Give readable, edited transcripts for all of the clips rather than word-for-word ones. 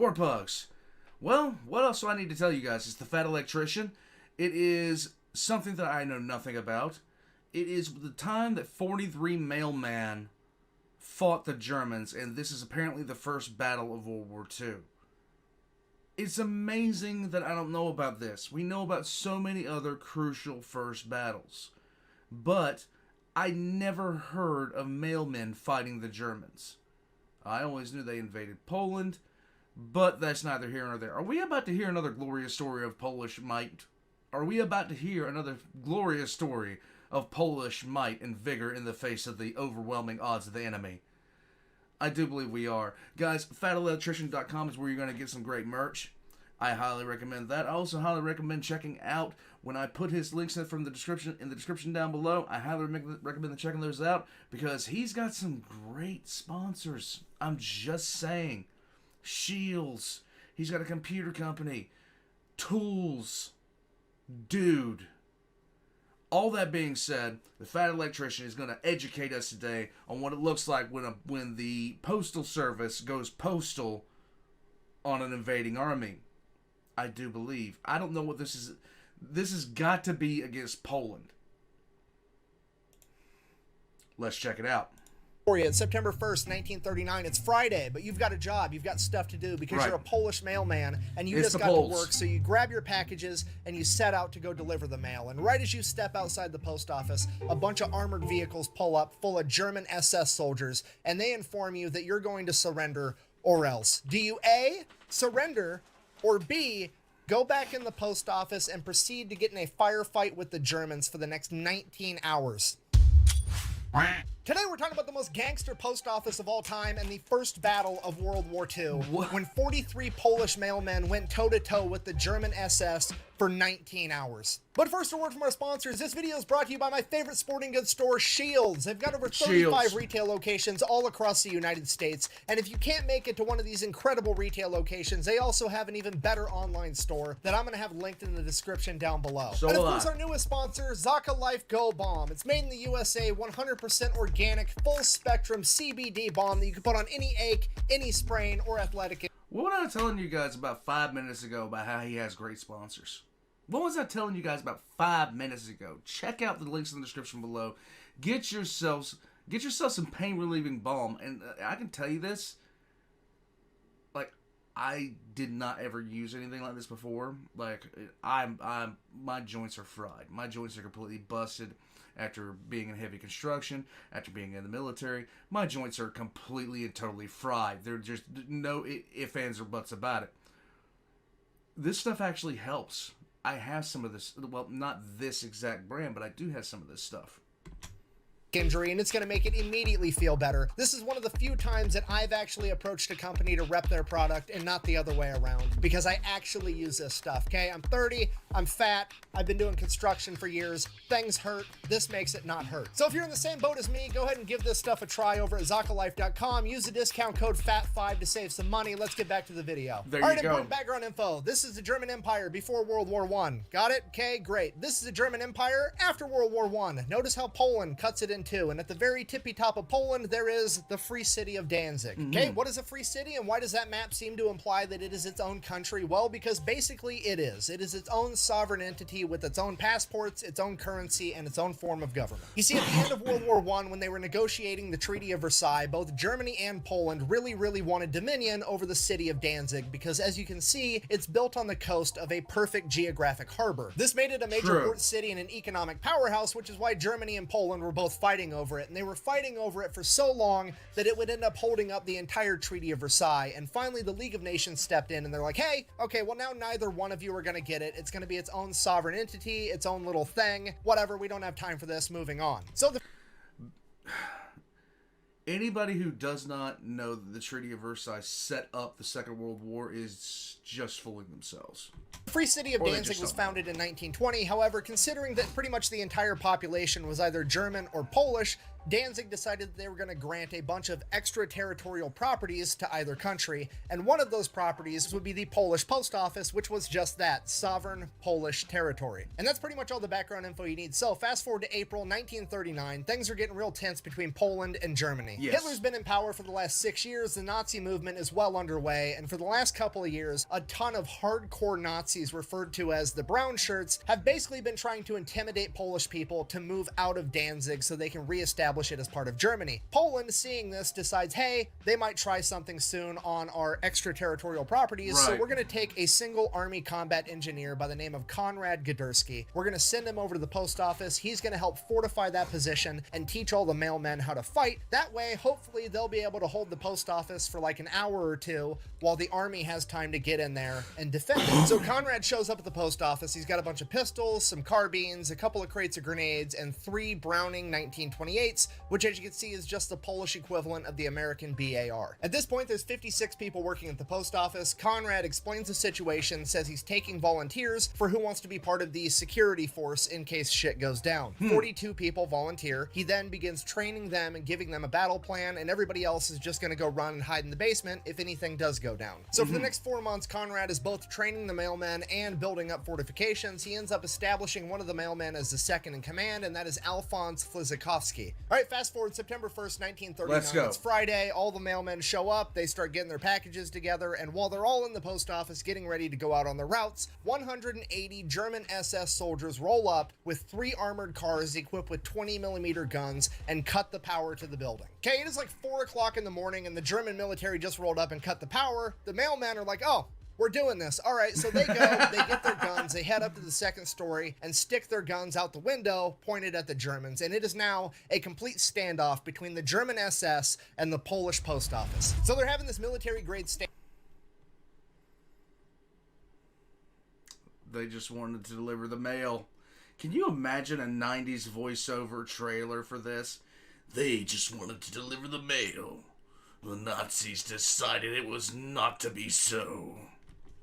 War Pugs. Well, what else do I need to tell you guys? It's the Fat Electrician. It is something that I know nothing about. It is the time that 43 Mailmen fought the Germans, and this is apparently the first battle of World War II. It's amazing that I don't know about this. We know about so many other crucial first battles. But I never heard of Mailmen fighting the Germans. I always knew they invaded Poland, but that's neither here nor there. Are we about to hear another glorious story of Polish might? Are we about to hear another glorious story of Polish might and vigor in the face of the overwhelming odds of the enemy? I do believe we are. Guys, FatElectrician.com is where you're going to get some great merch. I highly recommend that. I also highly recommend checking out when I put his links in the description down below. I highly recommend checking those out because he's got some great sponsors. I'm just saying. Shields. He's got a computer company. Tools. Dude. All that being said, the Fat Electrician is going to educate us today on what it looks like when the Postal Service goes postal on an invading army. I do believe. I don't know what this is. This has got to be against Poland. Let's check it out. It's September 1st, 1939. It's Friday, but you've got a job. You've got stuff to do because you're a Polish mailman and you just got to work. So you grab your packages and you set out to go deliver the mail. And right as you step outside the post office, a bunch of armored vehicles pull up full of German SS soldiers and they inform you that you're going to surrender or else. Do you A, surrender, or B, go back in the post office and proceed to get in a firefight with the Germans for the next 19 hours? Today we're talking about the most gangster post office of all time and the first battle of World War II, when 43 Polish mailmen went toe-to-toe with the German SS for 19 hours. But first, a word from our sponsors. This video is brought to you by my favorite sporting goods store, Shields. They've got over 35 retail locations all across the United States. And if you can't make it to one of these incredible retail locations, they also have an even better online store that I'm going to have linked in the description down below. And of course, our newest sponsor, Zaka Life Go Balm. It's made in the USA, 100% organic, full-spectrum CBD balm that you can put on any ache, any sprain, or athletic. What was I telling you guys about 5 minutes ago about how he has great sponsors? What was I telling you guys about 5 minutes ago? Check out the links in the description below. Get yourself some pain-relieving balm. And I can tell you this, like, I did not ever use anything like this before. Like, my joints are fried. My joints are completely busted after being in heavy construction, after being in the military. My joints are completely and totally fried. There's just no ifs, ands, or buts about it. This stuff actually helps. I have some of this, well, not this exact brand, but I do have some of this stuff. Injury, and it's going to make it immediately feel better. This is one of the few times that I've actually approached a company to rep their product and not the other way around, because I actually use this stuff. Okay, I'm 30, I'm fat, I've been doing construction for years, things hurt, this makes it not hurt. So if you're in the same boat as me, go ahead and give this stuff a try over at ZakaLife.com. Use the discount code FAT5 to save some money. Let's get back to the video. There you go. Important background info. This is the German Empire before World War I. Got it? Okay, great. This is the German Empire after World War I. Notice how Poland cuts it in two, and at the very tippy top of Poland, there is the free city of Danzig. Okay, what is a free city, and why does that map seem to imply that it is its own country? Well, because basically it is. It is its own sovereign entity with its own passports, its own currency, and its own form of government. You see, at the end of World War I, when they were negotiating the Treaty of Versailles, both Germany and Poland really wanted dominion over the city of Danzig, because as you can see, it's built on the coast of a perfect geographic harbor. This made it a major port city and an economic powerhouse, which is why Germany and Poland were both fighting over it, and they were fighting over it for so long that it would end up holding up the entire Treaty of Versailles. And finally, the League of Nations stepped in and they're like, hey, okay, well now neither one of you are going to get it. It's going to be its own sovereign entity, its own little thing, whatever. We don't have time for this. Moving on. So anybody who does not know that the Treaty of Versailles set up the Second World War is just fooling themselves. The Free City of Danzig was founded in 1920. However, considering that pretty much the entire population was either German or Polish, Danzig decided that they were going to grant a bunch of extraterritorial properties to either country, and one of those properties would be the Polish post office, which was just that, sovereign Polish territory. And that's pretty much all the background info you need. So fast forward to April 1939, things are getting real tense between Poland and Germany. Yes. Hitler's been in power for the last 6 years, the Nazi movement is well underway, and for the last couple of years, a ton of hardcore Nazis referred to as the brown shirts have basically been trying to intimidate Polish people to move out of Danzig so they can reestablish it as part of Germany. Poland, seeing this, decides, hey, they might try something soon on our extraterritorial properties, so we're going to take a single army combat engineer by the name of Konrad Gierski. We're going to send him over to the post office. He's going to help fortify that position and teach all the mailmen how to fight. That way, hopefully, they'll be able to hold the post office for like an hour or two while the army has time to get in there and defend it. So Konrad shows up at the post office. He's got a bunch of pistols, some carbines, a couple of crates of grenades, and 3 Browning 1928s, which as you can see is just the Polish equivalent of the American BAR. At this point, there's 56 people working at the post office. Konrad explains the situation, says he's taking volunteers for who wants to be part of the security force in case shit goes down. 42 people volunteer. He then begins training them and giving them a battle plan, and everybody else is just going to go run and hide in the basement if anything does go down. So for the next 4 months, Konrad is both training the mailmen and building up fortifications. He ends up establishing one of the mailmen as the second in command, and that is Alphonse Flizakovsky. All right, fast forward September 1st, 1939. Let's go. It's Friday. All the mailmen show up. They start getting their packages together, and while they're all in the post office getting ready to go out on their routes, 180 German SS soldiers roll up with 3 armored cars equipped with 20mm guns and cut the power to the building. Okay, it is like 4 o'clock in the morning, and the German military just rolled up and cut the power. The mailmen are like, oh, we're doing this. All right, so they go, they get their guns, they head up to the second story and stick their guns out the window pointed at the Germans. And it is now a complete standoff between the German SS and the Polish post office. So they're having this military grade stand. They just wanted to deliver the mail. Can you imagine a 90s voiceover trailer for this? They just wanted to deliver the mail. The Nazis decided it was not to be so.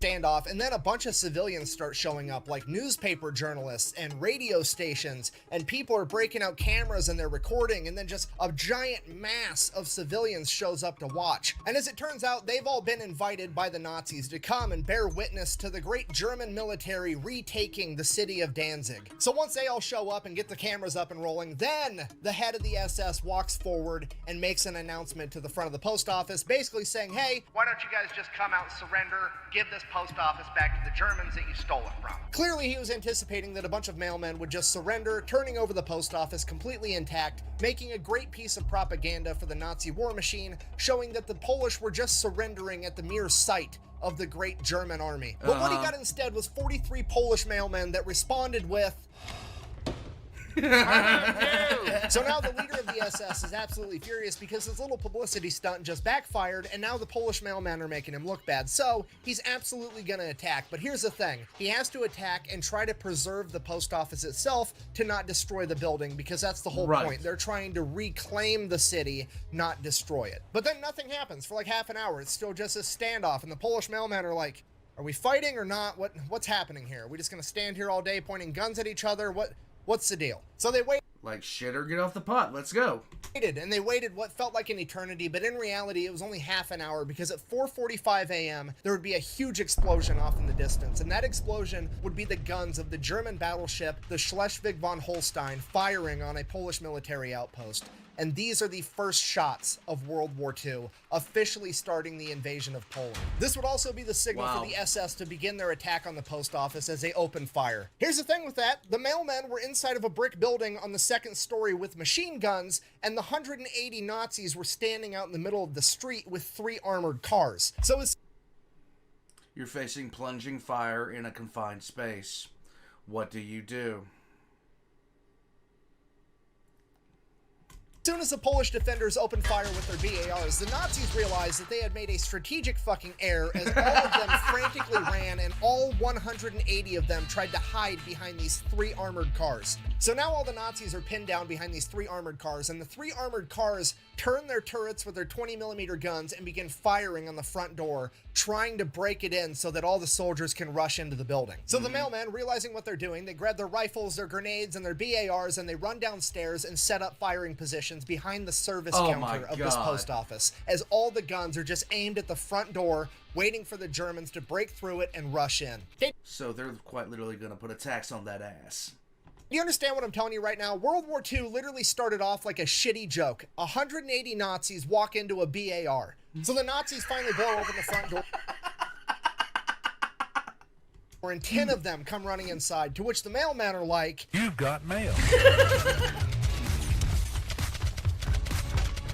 Standoff, and then a bunch of civilians start showing up, like newspaper journalists and radio stations, and people are breaking out cameras and they're recording, and then just a giant mass of civilians shows up to watch. And as it turns out, they've all been invited by the Nazis to come and bear witness to the great German military retaking the city of Danzig. So once they all show up and get the cameras up and rolling, then the head of the SS walks forward and makes an announcement to the front of the post office, basically saying, hey, why don't you guys just come out and surrender, give this post office back to the Germans that you stole it from. Clearly he was anticipating that a bunch of mailmen would just surrender, turning over the post office completely intact, making a great piece of propaganda for the Nazi war machine, showing that the Polish were just surrendering at the mere sight of the great German army. But what he got instead was 43 Polish mailmen that responded with, So now the leader of the SS is absolutely furious because his little publicity stunt just backfired, and now the Polish mailmen are making him look bad. So he's absolutely going to attack. But here's the thing. He has to attack and try to preserve the post office itself to not destroy the building, because that's the whole point. They're trying to reclaim the city, not destroy it. But then nothing happens for like half an hour. It's still just a standoff, and the Polish mailmen are like, are we fighting or not? What's happening here? Are we just going to stand here all day pointing guns at each other? What's the deal? So they wait. Like shit or get off the pot. Let's go. And they waited what felt like an eternity, but in reality, it was only half an hour, because at 4:45 a.m., there would be a huge explosion off in the distance, and that explosion would be the guns of the German battleship, the Schleswig von Holstein, firing on a Polish military outpost. And these are the first shots of World War II, officially starting the invasion of Poland. This would also be the signal for the SS to begin their attack on the post office as they open fire. Here's the thing with that. The mailmen were inside of a brick building on the second story with machine guns, and the 180 Nazis were standing out in the middle of the street with 3 armored cars. So you're facing plunging fire in a confined space. What do you do? As soon as the Polish defenders opened fire with their BARs, the Nazis realized that they had made a strategic fucking error, as all of them frantically ran, and all 180 of them tried to hide behind these 3 armored cars. So now all the Nazis are pinned down behind these 3 armored cars, and the 3 armored cars turn their turrets with their 20mm guns and begin firing on the front door, trying to break it in so that all the soldiers can rush into the building. So the mailmen, realizing what they're doing, they grab their rifles, their grenades, and their BARs, and they run downstairs and set up firing positions behind the service counter of this post office, as all the guns are just aimed at the front door, waiting for the Germans to break through it and rush in. So they're quite literally going to put a tax on that ass. You understand what I'm telling you right now? World War II literally started off like a shitty joke. 180 Nazis walk into a BAR. So the Nazis finally blow open the front door. And 10 of them come running inside, to which the mailmen are like, "You've got mail."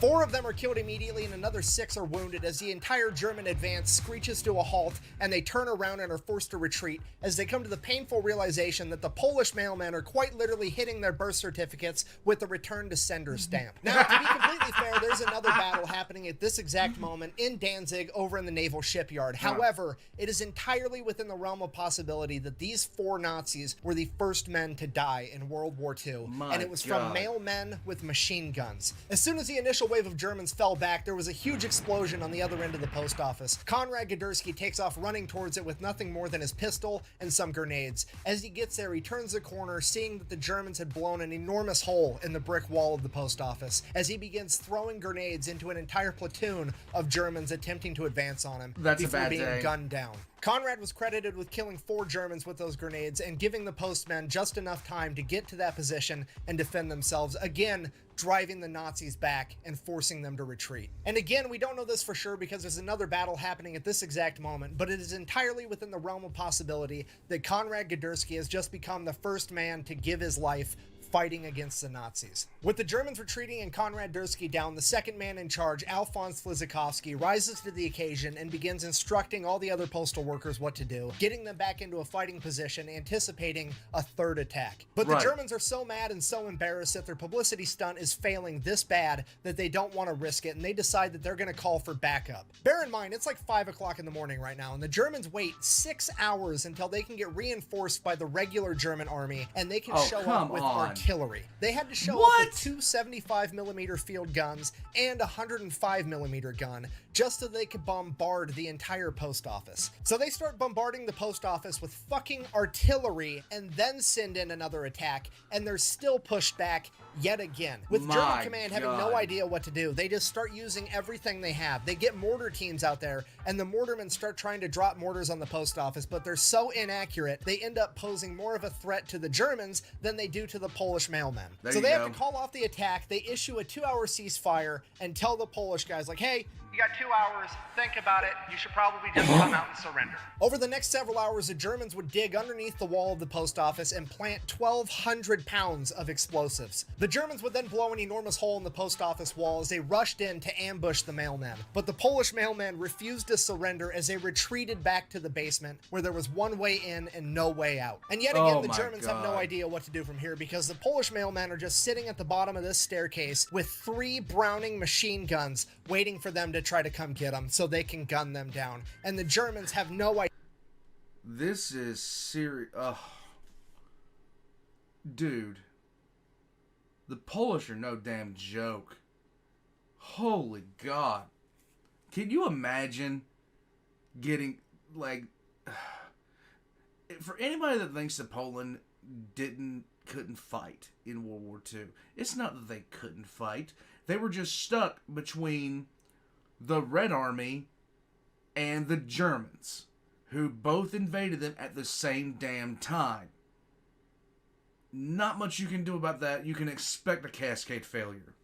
4 of them are killed immediately and another 6 are wounded as the entire German advance screeches to a halt, and they turn around and are forced to retreat as they come to the painful realization that the Polish mailmen are quite literally hitting their birth certificates with the return to sender stamp. Now, to be completely fair, there's another battle happening at this exact moment in Danzig over in the naval shipyard. However, it is entirely within the realm of possibility that these 4 Nazis were the first men to die in World War II, and it was from mailmen with machine guns. As soon as the initial wave of Germans fell back, there was a huge explosion on the other end of the post office. Konrad Gadersky takes off running towards it with nothing more than his pistol and some grenades. As he gets there, he turns the corner, seeing that the Germans had blown an enormous hole in the brick wall of the post office, as he begins throwing grenades into an entire platoon of Germans attempting to advance on him before being gunned down. Konrad was credited with killing 4 Germans with those grenades and giving the postmen just enough time to get to that position and defend themselves, again driving the Nazis back and forcing them to retreat. And again, we don't know this for sure because there's another battle happening at this exact moment, but it is entirely within the realm of possibility that Konrad Gadersky has just become the first man to give his life fighting against the Nazis. With the Germans retreating and Konrad Dursky down, the second man in charge, Alphonse Flizikovsky, rises to the occasion and begins instructing all the other postal workers what to do, getting them back into a fighting position, anticipating a third attack. But the Germans are so mad and so embarrassed that their publicity stunt is failing this bad that they don't want to risk it, and they decide that they're going to call for backup. Bear in mind, it's like 5 o'clock in the morning right now, and the Germans wait 6 hours until they can get reinforced by the regular German army, and they can show up with artillery. They had to show up with 2 75mm field guns and a 105mm gun just so they could bombard the entire post office. So they start bombarding the post office with fucking artillery and then send in another attack, and they're still pushed back yet again. With German command having no idea what to do, they just start using everything they have. They get mortar teams out there, and the mortarmen start trying to drop mortars on the post office, but they're so inaccurate, they end up posing more of a threat to the Germans than they do to the Polish mailmen. So they have to call off the attack, they issue a 2-hour ceasefire, and tell the Polish guys, like, hey, you got 2 hours, think about it, you should probably just come out and surrender. Over the next several hours, the Germans would dig underneath the wall of the post office and plant 1,200 pounds of explosives. The Germans would then blow an enormous hole in the post office wall as they rushed in to ambush the mailmen. But the Polish mailmen refused to surrender as they retreated back to the basement, where there was one way in and no way out. And yet again, the Germans have no idea what to do from here, because the Polish mailmen are just sitting at the bottom of this staircase with 3 Browning machine guns waiting for them to try to come get them so they can gun them down. And the Germans have no idea. This is serious. Dude. The Polish are no damn joke. Holy God. Can you imagine getting, like... For anybody that thinks that Poland couldn't fight in World War II, it's not that they couldn't fight. They were just stuck between the Red Army and the Germans, who both invaded them at the same damn time. Not much you can do about that. You can expect a cascade failure.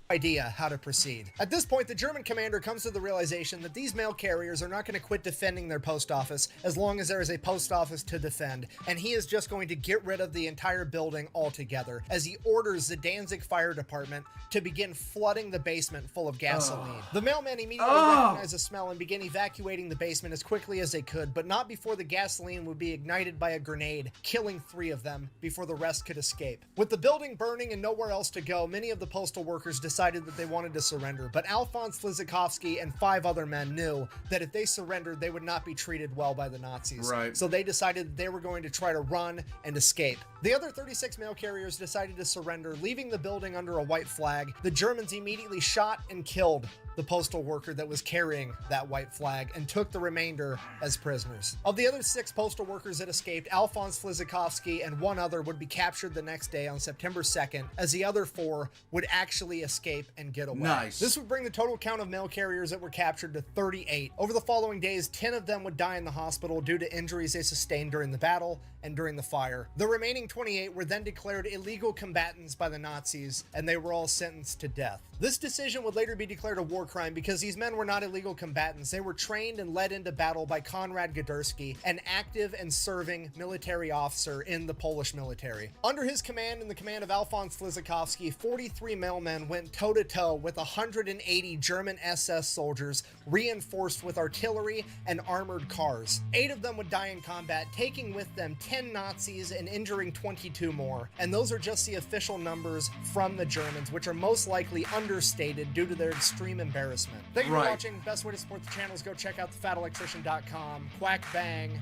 Idea how to proceed. At this point, the German commander comes to the realization that these mail carriers are not going to quit defending their post office as long as there is a post office to defend, and he is just going to get rid of the entire building altogether, as he orders the Danzig Fire Department to begin flooding the basement full of gasoline. The mailmen immediately recognize the smell and begin evacuating the basement as quickly as they could, but not before the gasoline would be ignited by a grenade, killing 3 of them before the rest could escape. With the building burning and nowhere else to go, many of the postal workers decided that they wanted to surrender, but Alphonse Flizikovsky and 5 other men knew that if they surrendered, they would not be treated well by the Nazis. So they decided that they were going to try to run and escape. The other 36 mail carriers decided to surrender, leaving the building under a white flag. The Germans immediately shot and killed the postal worker that was carrying that white flag and took the remainder as prisoners. Of the other 6 postal workers that escaped, Alphonse Flizakovsky and one other would be captured the next day on September 2nd, as the other 4 would actually escape and get away. Nice. This would bring the total count of mail carriers that were captured to 38. Over the following days, 10 of them would die in the hospital due to injuries they sustained during the battle and during the fire. The remaining 28 were then declared illegal combatants by the Nazis, and they were all sentenced to death. This decision would later be declared a war crime because these men were not illegal combatants. They were trained and led into battle by Konrad Gadursky, an active and serving military officer in the Polish military. Under his command and the command of Alphonse Flizakovsky, 43 mailmen went toe-to-toe with 180 German SS soldiers reinforced with artillery and armored cars. 8 of them would die in combat, taking with them 10 Nazis and injuring 22 more. And those are just the official numbers from the Germans, which are most likely understated due to their extreme embarrassment. Thank you for watching. Best way to support the channel is go check out thefatelectrician.com. Quack bang,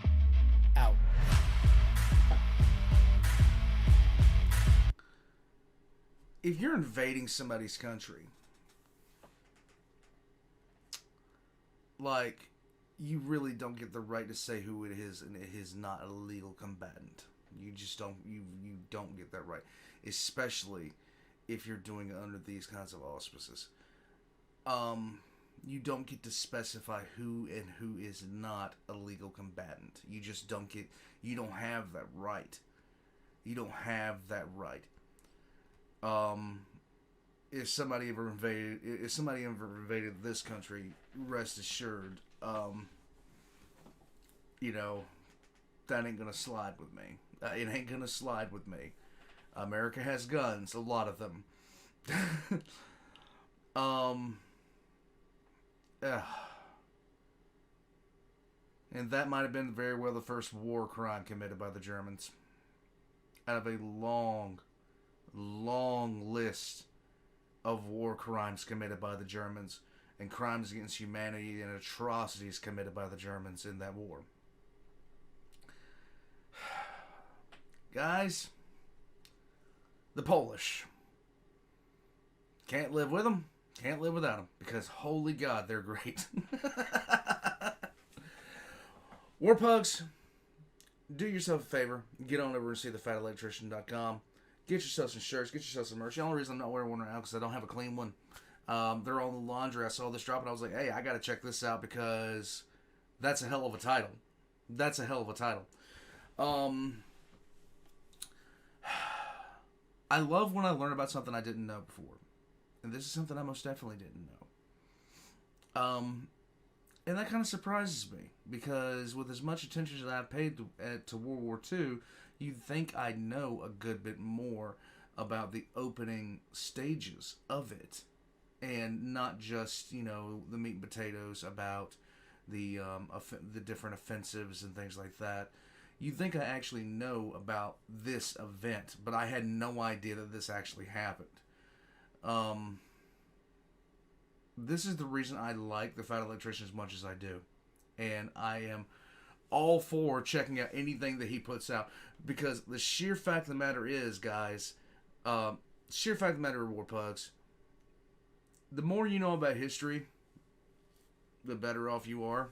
out. If you're invading somebody's country, like, you really don't get the right to say who it is, and it is not a legal combatant. You just don't, you don't get that right. Especially if you're doing it under these kinds of auspices. You don't get to specify who and who is not a legal combatant. You just don't get, you don't have that right. You don't have that right. If somebody ever invaded this country, rest assured, you know, that ain't gonna slide with me. It ain't gonna slide with me. America has guns, a lot of them. And that might have been very well the first war crime committed by the Germans. Out of a long list of war crimes committed by the Germans and crimes against humanity and atrocities committed by the Germans in that war. Guys, the Polish. Can't live with them, can't live without them, because holy God, they're great. War Pugs, do yourself a favor. Get on over and see thefatelectrician.com. Get yourself some shirts. Get yourself some merch. The only reason I'm not wearing one right now is because I don't have a clean one. They're on the laundry. I saw this drop and I was like, hey, I got to check this out because that's a hell of a title. That's a hell of a title. I love when I learn about something I didn't know before. And this is something I most definitely didn't know. And that kind of surprises me, because with as much attention as I've paid to World War II, you'd think I know a good bit more about the opening stages of it, and not just, you know, the meat and potatoes about the different offensives and things like that. You'd think I actually know about this event, but I had no idea that this actually happened. This is the reason I like the Fat Electrician as much as I do. And I am all for checking out anything that he puts out. Because the sheer fact of the matter is, guys, sheer fact of the matter, War Pugs, the more you know about history, the better off you are.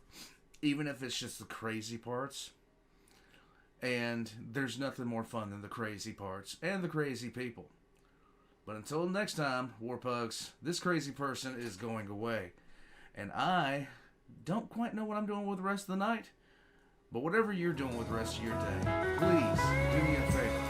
Even if it's just the crazy parts. And there's nothing more fun than the crazy parts and the crazy people. But until next time, War Pugs, this crazy person is going away. And I don't quite know what I'm doing with the rest of the night. But whatever you're doing with the rest of your day, please do me a favor.